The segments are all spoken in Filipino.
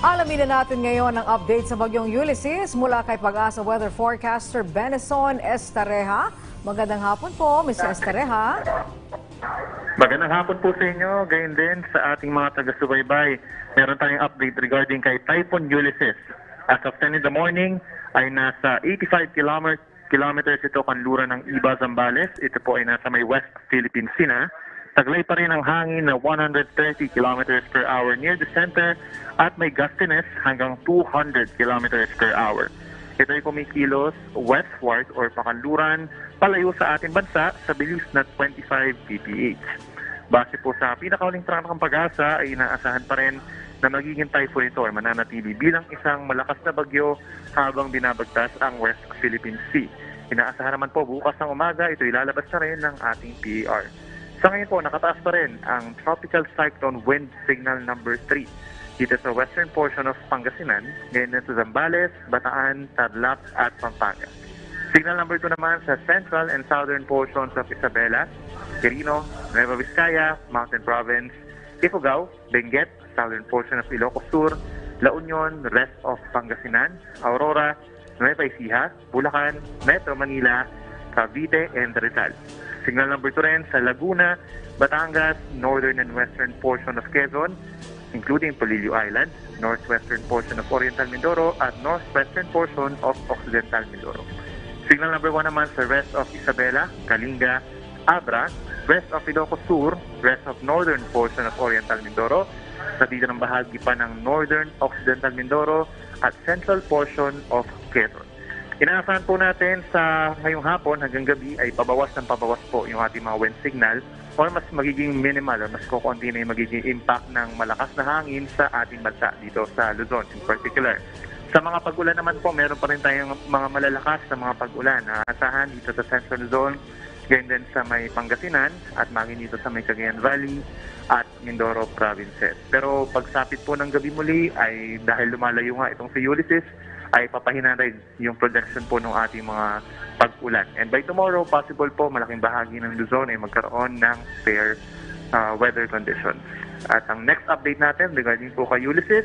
Alamin na natin ngayon ang update sa bagyong Ulysses mula kay Pag-asa weather forecaster Benison Estareja. Magandang hapon po, Mr. Estareja. Magandang hapon po sa inyo, gayon din sa ating mga taga-subaybay. Meron tayong update regarding kay Typhoon Ulysses. As of 10 in the morning, ay nasa 85 kilometers ito kanluran ng Iba, Zambales. Ito po ay nasa may West Philippine Sea na. Taglay pa rin ang hangin na 130 kilometers per hour near the center at may gustiness hanggang 200 kilometers per hour. Ito ay kumikilos westward or pakanluran palayo sa ating bansa sa bilis na 25 mph. Base po sa pinakauling trakang Pag-asa ay inaasahan pa rin na magiging typhoon ito or mananatili bilang isang malakas na bagyo habang binabagtas ang West Philippine Sea. Inaasahan naman po bukas ng umaga ito ilalabas na rin ng ating PAR. Sa ngayon po, nakataas pa rin ang Tropical Cyclone Wind Signal number 3 dito sa western portion of Pangasinan, ganyan sa Zambales, Bataan, Tarlac at Pampanga. Signal number 2 naman sa central and southern portions of Isabela, Quirino, Nueva Vizcaya, Mountain Province, Ifugao, Benguet, southern portion of Ilocos Sur, La Union, rest of Pangasinan, Aurora, Nueva Ecija, Bulacan, Metro Manila, Cavite, and Rizal. Signal number 2 rin sa Laguna, Batangas, northern and western portion of Quezon, including Polillo Island, northwestern portion of Oriental Mindoro, at northwestern portion of Occidental Mindoro. Signal number 1 naman sa rest of Isabela, Kalinga, Abra, rest of Ilocos Sur, rest of northern portion of Oriental Mindoro, sa dito ng bahagi pa ng northern Occidental Mindoro, at central portion of Quezon. Inaasahan po natin sa ngayong hapon hanggang gabi ay pabawas ng pabawas po yung ating mga wind signal or mas magiging minimal or mas kukunti na yung magiging impact ng malakas na hangin sa ating bansa dito sa Luzon in particular. Sa mga pag-ulan naman po, meron pa rin tayong mga malalakas na mga pag-ulan na asahan dito sa Central Luzon, ganyan din sa may Pangasinan at maging dito sa may Cagayan Valley at Mindoro provinces. Pero pagsapit po ng gabi muli ay dahil lumalayo nga itong si Ulysses, ay papahina rin yung projection po ng ating mga pag-ulan. And by tomorrow, possible po malaking bahagi ng Luzon ay magkaroon ng fair weather conditions. At ang next update natin regarding po kay Ulysses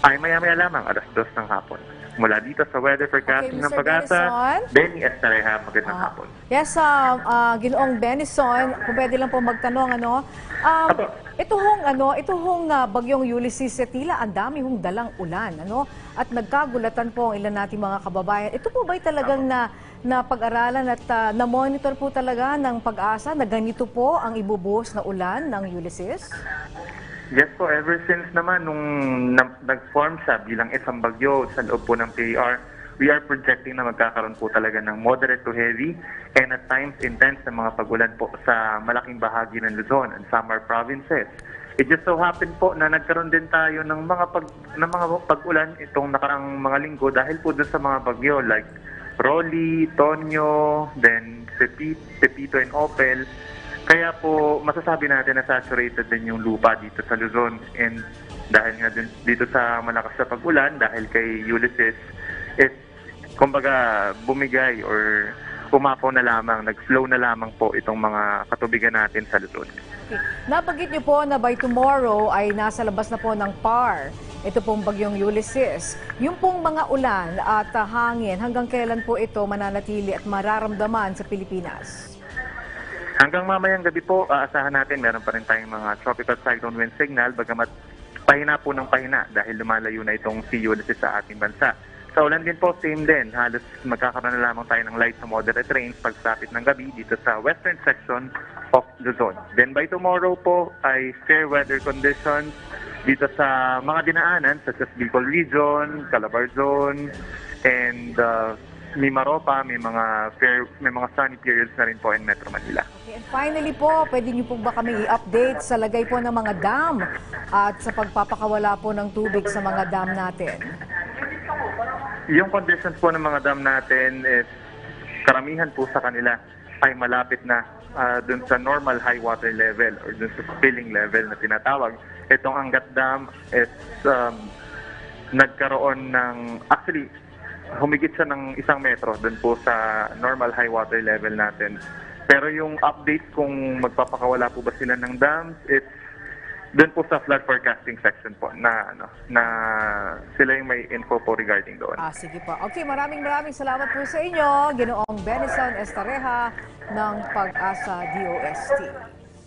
ay maya-maya lamang alas 2 ng hapon. Mula dito sa weather forecasting ng Pag-asa, Benny Estareja, magandang hapon. Yes, Ginoong Benison, kung pwede lang po magtanong, ito hong bagyong Ulysses, tila ang dami hong dalang ulan, at nagkagulatan po ang ilan nating mga kababayan. Ito po ba'y talagang na pag-aralan at na-monitor po talaga ng Pag-asa na ganito po ang ibubuhos na ulan ng Ulysses? Yes po, ever since naman nung nag-form siya bilang isang bagyo sa loob po ng PAR, we are projecting na magkakaroon po talaga ng moderate to heavy and at times intense na mga pag-ulan po sa malaking bahagi ng Luzon and Samar provinces. It just so happened po na nagkaroon din tayo ng mga pag-ulan itong nakarang mga linggo dahil po doon sa mga bagyo like Rolly, Tonyo, then Pepito and Opel. Kaya po masasabi natin na saturated din yung lupa dito sa Luzon and dahil nga din dito sa malakas na pag-ulan dahil kay Ulysses, kumbaga bumigay or umapaw na lamang, nag-flow na lamang po itong mga katubigan natin sa Luzon. Okay. Nabanggit niyo po na by tomorrow ay nasa labas na po ng PAR. Ito pong bagyong Ulysses. Yung pong mga ulan at hangin, hanggang kailan po ito mananatili at mararamdaman sa Pilipinas? Hanggang mamayang gabi po, aasahan natin meron pa rin tayong mga tropical cyclone wind signal bagamat pahina po ng pahina dahil lumalayo na itong si Ulysses sa ating bansa. Sa ulan din po, same din. Halos magkakaroon na lamang tayo ng light to moderate rains pagsapit ng gabi dito sa western section of Luzon. Then by tomorrow po ay fair weather conditions dito sa mga dinaanan such as Bicol Region, Calabarzon, and Mimaropa, may mga sunny periods na rin po in Metro Manila. Okay, and finally po, pwede niyo po ba kami i-update sa lagay po ng mga dam at sa pagpapakawala po ng tubig sa mga dam natin? Yung conditions po ng mga dam natin is karamihan po sa kanila ay malapit na dun sa normal high water level or dun sa spilling level na tinatawag. Itong Angat Dam is nagkaroon ng, actually, humigit siya ng 1 metro dun po sa normal high water level natin. Pero yung update kung magpapakawala po ba sila ng dams, doon po sa flood forecasting section po na sila yung may info po regarding doon. Sige po. Okay, maraming salamat po sa inyo, Ginoong Benison Estareja ng Pag-asa DOST.